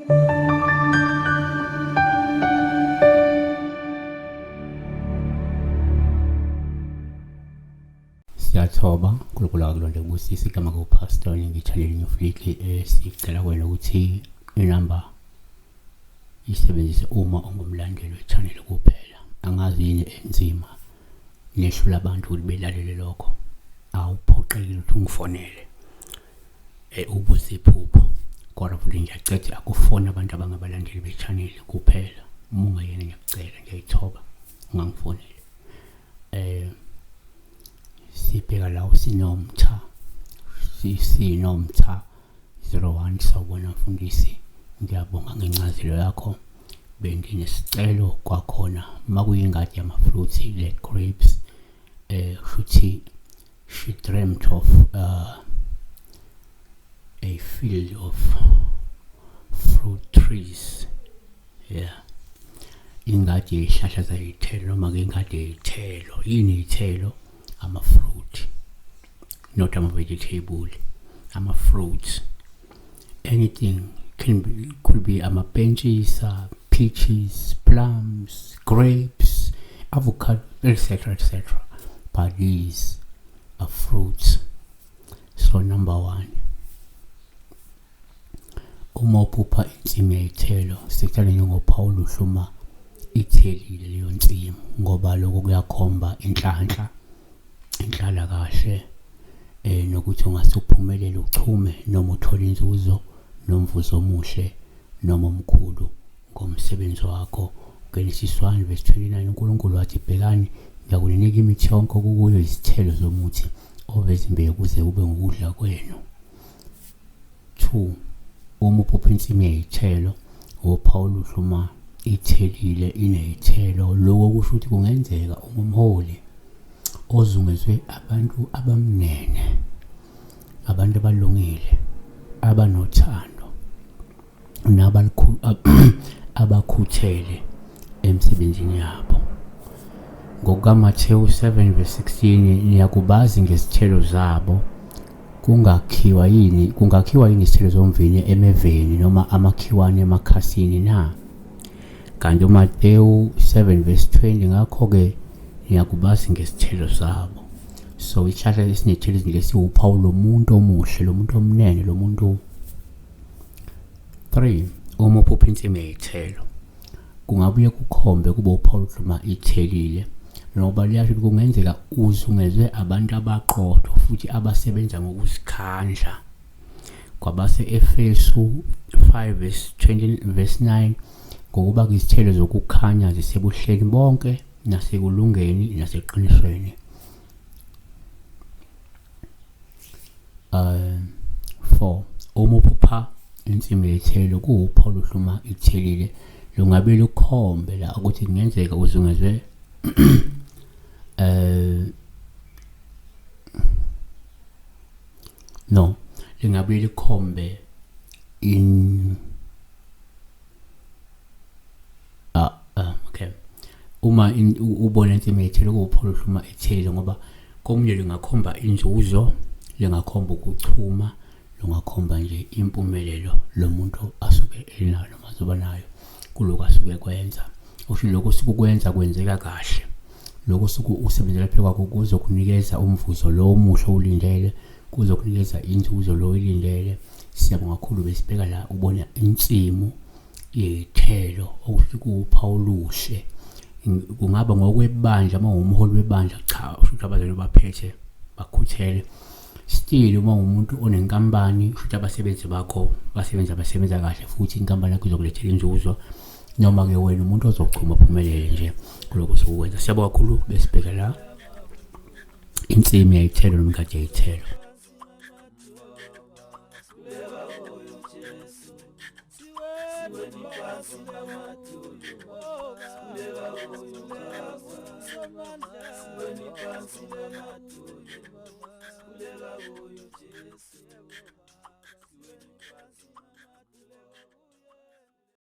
Siyathoba kulokula kulonde kubusisa igama kupastor ngichalele ngifliki sicela wena ukuthi inamba isebenzise uma ungumlandeli wechannel kuphela. Angazi yini enzima nehlula abantu ukuthi belalele lokho. Awuphoqelekile ukuthi ungifonele ubuze iphupho. Kodwa futhi ngiyacela akufona abantu abangabalandeli bechannel kuphela. Uma ungayena ngiyacela ngiyayithoba ungangifonele. Sibheka la usinomtha sinomtha 01 sawubona mfundisi, ngiyabonga ngencazelo yakho. Benginesicelo kwakhona makuyingadi yama-fruits le grapes futhi she dreamt of a field of fruit trees. Ingadi yezihlahla zayithelo noma ke ingadi yezithelo. Yini izithelo? Ama-fruit, not ama-vegetable, ama-fruits. Anything could be ama-benches, peaches, plums, grapes, avocado, etc. But these are fruits. So number one, uma uphupha insimu yezithelo, sekuthale ngoPaul uhluma ithelile leyo nsimu ngoba lokho kuyakhomba inhlanhla kahle nokuthi ungasuphumelela uchume noma uthola inzuzo nomvuzo omuhle noma omkhulu ngomsebenzi wakho. Genesis 1 verse 29 uNkulunkulu wathi bhekani ngiyakunika imithi yonke okuyo izithelo zomuthi oveza imbewu ukuze kube ngukudla kwenu. 2 uma uphupha insimu yezithelo uPaul uhluma ithelile inezithelo. Lokho kusho ukuthi kungenzeka umholi ozungezwe abantu abamnene, abantu abalungile, abanothando, abakhuthele emsebenzini yabo. NgokaMathewu 7 verse 16 niyakubazi ngezithelo zabo. Kungakhiwa yini izithelo zomvini emeveni noma amakhiwane emakhasini na? Kanti uMathewu 7 verse 20 ngakho-ke niyakubazi ngezithelo zabo. So isihlahla esinezithelo ezinhle siwuphawu lomuntu omuhle, lomuntu omnene, lomuntu. 3 uma uphupha insimu yezithelo kungabuye kukhombe kube uPaul uhluma ithelile ngoba liyasho kungenzeka uzungezwe abantu abaqotho futhi abasebenza ngokuzikhandla. Kwabase-Efesu 5 verse 9 ngokuba izithelo zokukhanya zisebuhleni bonke nasekulungeni naseqinisweni. 4 uma uphupha insimu yezithelo kuwuPaul uhluma ithelile lungabe lukhombe la ukuthi kungenzeka uzungezwe no lingabe likhombe in okay. Uma ubona insimu yezithelo kuwuPaul uhluma ithelile ngoba komunye lingakhomba inzuzo, lingakhomba ukuchuma, lungakhomba nje impumelelo lomuntu asuke enalo mazoba nayo kuloko asuke kwenza. Usho lokho sikukwenza kwenzeka kahle. Lokho usebenzela phela kwakho kuzokunikeza umvuzo lo omuhle ulindele, kuzokunikeza inzuzo lo ilindele. Siyabonga kakhulu besibheka la ubona insimu yezithelo okusho kuPaulushe. Kungaba ngokwebandla uma umholi webandla cha usho abazali baphethe bakhuthele. Still uma umuntu onenkampani futhi abasebenzi bakho basebenza kahle futhi inkampani yakho izokulethela inzuzo noma ke wena umuntu ozochuma uphumelele nje kuloko sokwenza. Siyabonga kakhulu besibheka la insimu yezithelo noma ingadi yezithelo. Siweni phansi